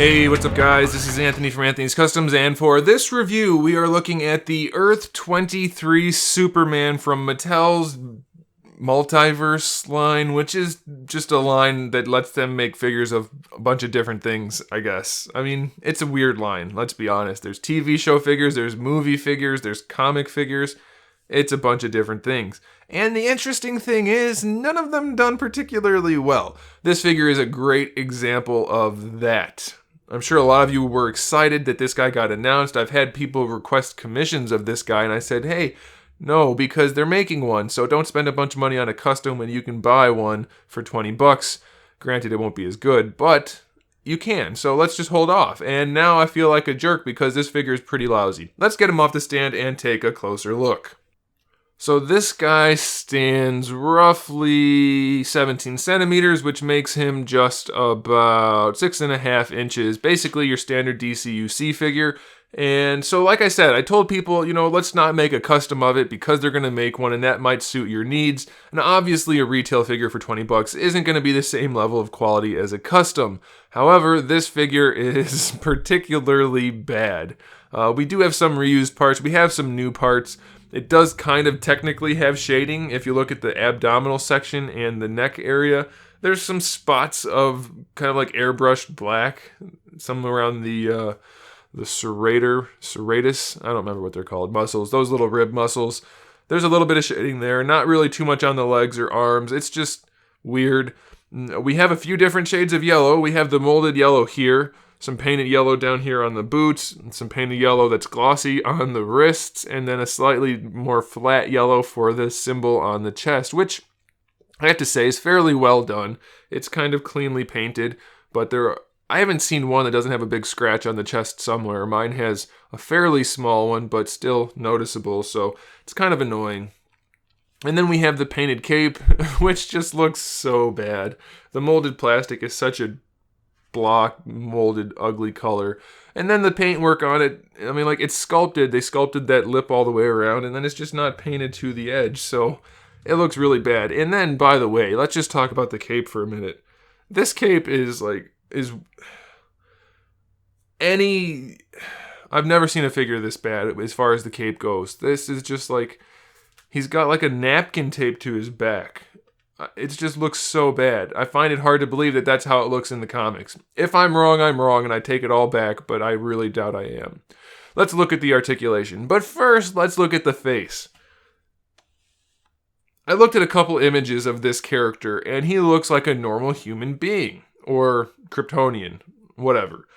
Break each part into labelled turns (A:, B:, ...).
A: Hey, what's up guys? This is Anthony from AnthonysCustoms, and for this review we are looking at the Earth 23 Superman from Mattel's Multiverse line, which is just a line that lets them make figures of a bunch of different things, I guess. I mean, it's a weird line, let's be honest. There's TV show figures, there's movie figures, there's comic figures. It's a bunch of different things. And the interesting thing is, none of them done particularly well. This figure is a great example of that. I'm sure a lot of you were excited that this guy got announced. I've had people request commissions of this guy, and I said, hey, no, because they're making one, so don't spend a bunch of money on a custom when you can buy one for 20 bucks. Granted, it won't be as good, but you can, so let's just hold off. And now I feel like a jerk because this figure is pretty lousy. Let's get him off the stand and take a closer look. So this guy stands roughly 17 centimeters, which makes him just about 6.5 inches. Basically your standard DCUC figure. And so like I said, I told people, let's not make a custom of it because they're going to make one and that might suit your needs. And obviously a retail figure for 20 bucks isn't going to be the same level of quality as a custom. However, this figure is particularly bad. We do have some reused parts. We have some new parts. It does kind of technically have shading. If you look at the abdominal section and the neck area, there's some spots of kind of like airbrushed black, some around the serratus, I don't remember what they're called, muscles, those little rib muscles. There's a little bit of shading there, not really too much on the legs or arms. It's just weird. We have a few different shades of yellow. We have the molded yellow here, some painted yellow down here on the boots, and some painted yellow that's glossy on the wrists, and then a slightly more flat yellow for the symbol on the chest, which I have to say is fairly well done. It's kind of cleanly painted, but I haven't seen one that doesn't have a big scratch on the chest somewhere. Mine has a fairly small one, but still noticeable, so it's kind of annoying. And then we have the painted cape, which just looks so bad. The molded plastic is such a block molded ugly color, and then the paintwork on it, I mean, like, it's sculpted. They sculpted that lip all the way around, and then it's just not painted to the edge, so it looks really bad. And then, by the way, let's just talk about the cape for a minute. This cape I've never seen a figure this bad as far as the cape goes. This is just like, he's got like a napkin taped to his back. It just looks so bad. I find it hard to believe that that's how it looks in the comics. If I'm wrong, I'm wrong, and I take it all back, but I really doubt I am. Let's look at the articulation. But first, let's look at the face. I looked at a couple images of this character, and he looks like a normal human being. Or Kryptonian. Whatever.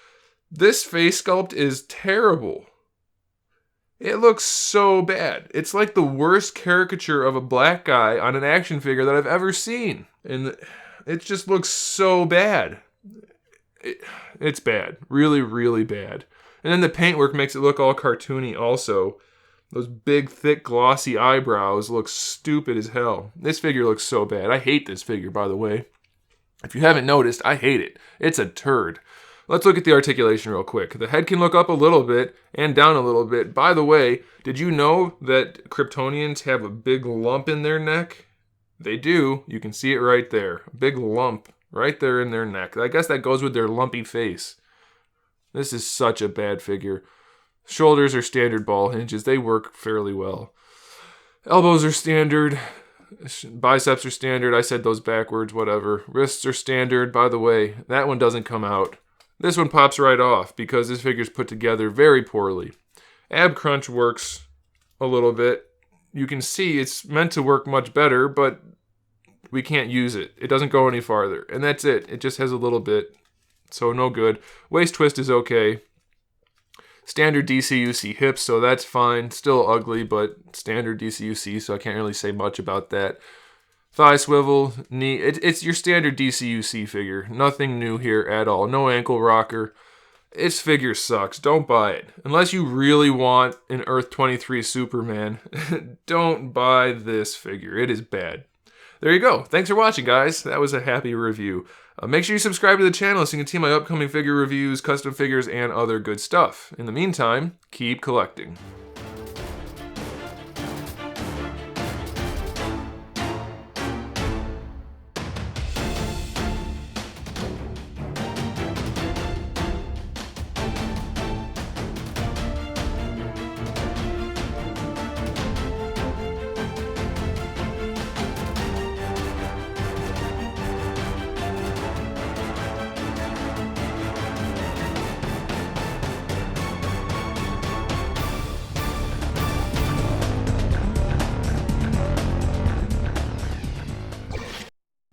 A: This face sculpt is terrible. It looks so bad. It's like the worst caricature of a black guy on an action figure that I've ever seen. And it just looks so bad. It's bad. Really, really bad. And then the paintwork makes it look all cartoony also. Those big, thick, glossy eyebrows look stupid as hell. This figure looks so bad. I hate this figure, by the way. If you haven't noticed, I hate it. It's a turd. Let's look at the articulation real quick. The head can look up a little bit and down a little bit. By the way, did you know that Kryptonians have a big lump in their neck? They do. You can see it right there. A big lump right there in their neck. I guess that goes with their lumpy face. This is such a bad figure. Shoulders are standard ball hinges. They work fairly well. Elbows are standard. Biceps are standard. I said those backwards, whatever. Wrists are standard. By the way, that one doesn't come out. This one pops right off because this figure's put together very poorly. Ab crunch works a little bit. You can see it's meant to work much better, but we can't use it. It doesn't go any farther. And that's it. It just has a little bit. So no good. Waist twist is okay. Standard DCUC hips, so that's fine. Still ugly, but standard DCUC, so I can't really say much about that. Thigh swivel, knee, it's your standard DCUC figure. Nothing new here at all. No ankle rocker. This figure sucks. Don't buy it. Unless you really want an Earth 23 Superman, don't buy this figure. It is bad. There you go. Thanks for watching, guys. That was a happy review. Make sure you subscribe to the channel so you can see my upcoming figure reviews, custom figures, and other good stuff. In the meantime, keep collecting.